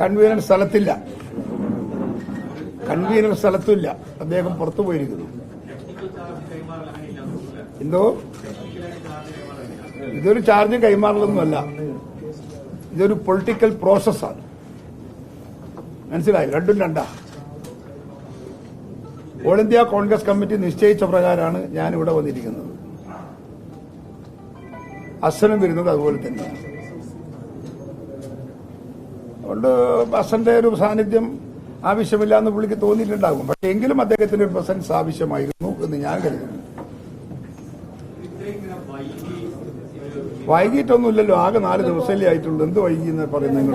Convener സ്ഥലത്തില്ല, convener സ്ഥലത്തില്ല, അദ്ദേഹം പുറത്തു പോയിരിക്കുന്നു. എന്തോ ഇതൊരു ചാർജ് കൈമാറലൊന്നുമല്ല, ഇതൊരു പൊളിറ്റിക്കൽ പ്രോസസ്സാണ്. മനസ്സിലായി? രണ്ടും രണ്ടാ. ഓൾ ഇന്ത്യ കോൺഗ്രസ് കമ്മിറ്റി നിശ്ചയിച്ച പ്രകാരമാണ് ഞാനിവിടെ വന്നിരിക്കുന്നത്. അസനും വരുന്നത് അതുപോലെ തന്നെയാണ്. അതുകൊണ്ട് അസന്റെ ഒരു സാന്നിധ്യം ആവശ്യമില്ല എന്ന് പുള്ളിക്ക് തോന്നിയിട്ടുണ്ടാകും. പക്ഷെ എങ്കിലും അദ്ദേഹത്തിന്റെ ഒരു പ്രസൻസ് ആവശ്യമായിരുന്നു എന്ന് ഞാൻ കരുതുന്നു. വൈകിട്ടൊന്നുമില്ലല്ലോ, ആകെ 4 ദിവസമല്ലേ ആയിട്ടുള്ളൂ. എന്ത് വൈകി എന്ന് പറയുന്നത്?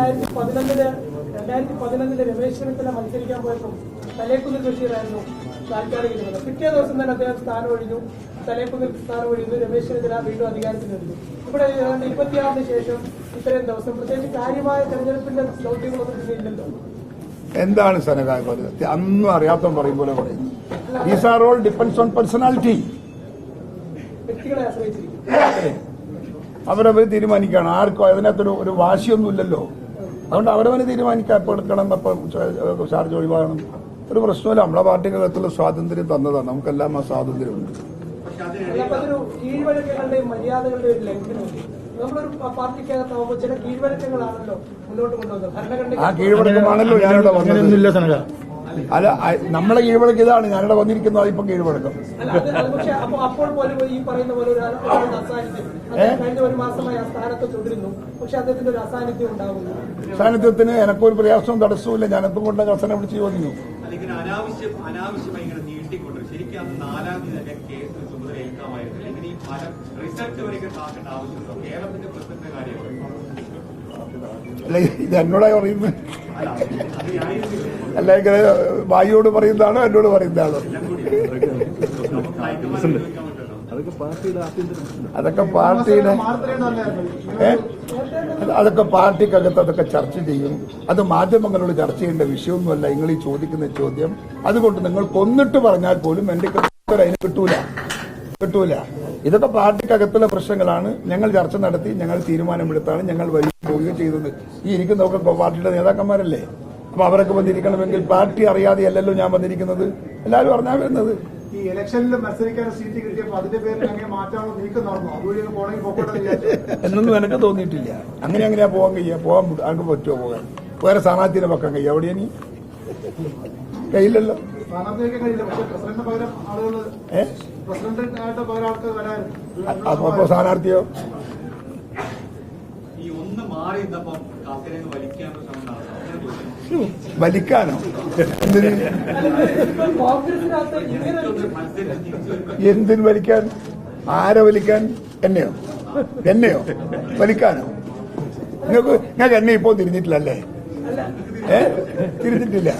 2011 രമേശ് ചെന്നിത്തല മത്സരിക്കാൻ പോയപ്പോൾ തലേക്കുന്നിൽ ബഷീറായിരുന്നു താൽക്കാലിക ചുമതല. പിറ്റേ ദിവസം തന്നെ അദ്ദേഹം സ്ഥാനം ഒഴിഞ്ഞു, തലേക്കുന്നിൽ സ്ഥാനം ഒഴിഞ്ഞു, രമേശ് ചെന്നിത്തല വീണ്ടും അധികാരത്തിൽ വരുന്നു. ഇവിടെ 26-ന് ശേഷം ഇത്രയും ദിവസം പ്രത്യേകിച്ച് കാര്യമായ തെരഞ്ഞെടുപ്പിന്റെ ദൌത്യങ്ങളൊന്നും ഇല്ലല്ലോ. എന്താണ് സനകായ പറയുന്നത്? അന്നും അറിയാത്ത പറയും പോലെ പറയുന്നു. These are all depends on personality. വ്യക്തികളെ ആശ്രയിച്ചിരിക്കും, അവരവർ തീരുമാനിക്കുകയാണ്. ആർക്കും അതിനകത്തൊരു വാശിയൊന്നുമില്ലല്ലോ. അതുകൊണ്ട് അവരവന് തീരുമാനിക്കാൻ എപ്പോൾ എടുക്കണം, എപ്പോൾ ചാർജ് ഒഴിവാകണം, ഒരു പ്രശ്നമില്ല. നമ്മളെ പാർട്ടിക്കകത്തുള്ള സ്വാതന്ത്ര്യം തന്നതാണ്, നമുക്കെല്ലാം ആ സ്വാതന്ത്ര്യമുണ്ട്. കീഴ്വഴക്കങ്ങളുടെയും മര്യാദകളുടെ ഒരു ലംഘനമുണ്ട്. നമ്മളൊരു പാർട്ടിക്കകത്താവുമ്പോൾ ചില കീഴ്വഴക്കങ്ങളാണല്ലോ മുന്നോട്ട് കൊണ്ടുവന്നത്. ആ കീഴ്വഴക്കമാണല്ലോ ഞാനിവിടെ വന്നത്. അല്ല, നമ്മളെ കീഴ്വഴക്കം ഇതാണ്. ഞാനിവിടെ വന്നിരിക്കുന്നത് ഇപ്പം കീഴ്വഴക്കം. അപ്പോൾ പോലും ഈ പറയുന്ന പോലെ ഒരു അസാന്നിധ്യം കഴിഞ്ഞ ഒരു മാസമായി ആ സ്ഥാനത്ത് തുടരുന്നു. പക്ഷെ അദ്ദേഹത്തിന്റെ ഒരു അസാന്നിധ്യം ഉണ്ടാകുന്നു. സാന്നിധ്യത്തിന് എനക്കൊരു പ്രയാസവും തടസ്സവുമില്ല. ഞാനെത്തും കൊണ്ട് കർശനം വിളിച്ച് ചോദിക്കുന്നു. അനാവശ്യമായി ഇങ്ങനെ നീട്ടിക്കൊണ്ട് ശരിക്കും അന്ന് 4-ാം തീയതി കേസ് ചുമതല ഏൽക്കാമായിരുന്നു. ഇങ്ങനെ ഈ റിസൾട്ട് വരെ കാക്കേണ്ട ആവശ്യമുണ്ടോ? കേരളത്തിന്റെ പ്രസിഡന്റിന്റെ കാര്യമാണ്. അല്ല, ഇത് എന്നോടായി പറയുന്നത് അല്ല, ഇങ്ങനെ വായുവോട് പറയുന്നതാണോ എന്നോട് പറയുന്നതാണോ? അതൊക്കെ പാർട്ടിക്കകത്ത് അതൊക്കെ ചർച്ച ചെയ്യും. അത് മാധ്യമങ്ങളോട് ചർച്ച ചെയ്യേണ്ട വിഷയമൊന്നുമല്ല നിങ്ങൾ ഈ ചോദിക്കുന്ന ചോദ്യം. അതുകൊണ്ട് നിങ്ങൾ കൊന്നിട്ട് പറഞ്ഞാൽ പോലും എന്റെ അതിന് കിട്ടൂല. ഇതൊക്കെ പാർട്ടിക്കകത്തുള്ള പ്രശ്നങ്ങളാണ്. ഞങ്ങൾ ചർച്ച നടത്തി, ഞങ്ങൾ തീരുമാനമെടുത്താണ് ഞങ്ങൾ വഴി പോവുകയും ചെയ്തത്. ഈ ഇരിക്കുന്നതൊക്കെ പാർട്ടിയുടെ നേതാക്കന്മാരല്ലേ. അപ്പൊ അവരൊക്കെ വന്നിരിക്കണമെങ്കിൽ പാർട്ടി അറിയാതെയല്ലല്ലോ ഞാൻ വന്നിരിക്കുന്നത്. എല്ലാവരും അറിഞ്ഞാ വരുന്നത്. ഈ ഇലക്ഷനിൽ മത്സരിക്കാൻ സീറ്റ് കിട്ടിയപ്പോൾ അതിന്റെ പേരിൽ അങ്ങനെ മാറ്റാനുള്ള നീക്കം നടന്നു. അതുവഴി പോകണമെങ്കിൽ പോകട്ടെ എന്നൊന്നും എനിക്ക് തോന്നിയിട്ടില്ല. അങ്ങനെയാ പോകാൻ ആർക്ക് പറ്റുമോ പോകാൻ? വേറെ സ്ഥാനാർത്ഥിനെ വെക്കാൻ കഴിയും. എവിടെയാ നീ? കഴിയില്ലല്ലോ. സ്ഥാനാർത്ഥി വയ്ക്കാൻ കഴിയില്ല. പക്ഷെ പ്രസിഡന്റിന് പകരം ആളുകൾ പ്രസിഡന്റായിട്ട് പകരം ആൾക്ക് വരാൻ. അപ്പൊ സ്ഥാനാർത്ഥിയോ? വലിക്കാനോ? എന്തിന് വലിക്കാൻ? ആരെ വലിക്കാൻ? എന്നെയോ വലിക്കാനോ? നിങ്ങൾക്ക് എന്നെ ഇപ്പോ തിരിഞ്ഞിട്ടില്ലല്ലേ? തിരിഞ്ഞിട്ടില്ല.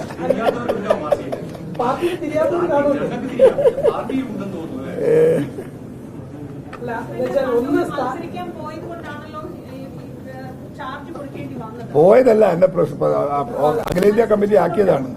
പോയതല്ല, എന്നെ അഖിലേന്ത്യാ കമ്മിറ്റി ആക്കിയതാണ്.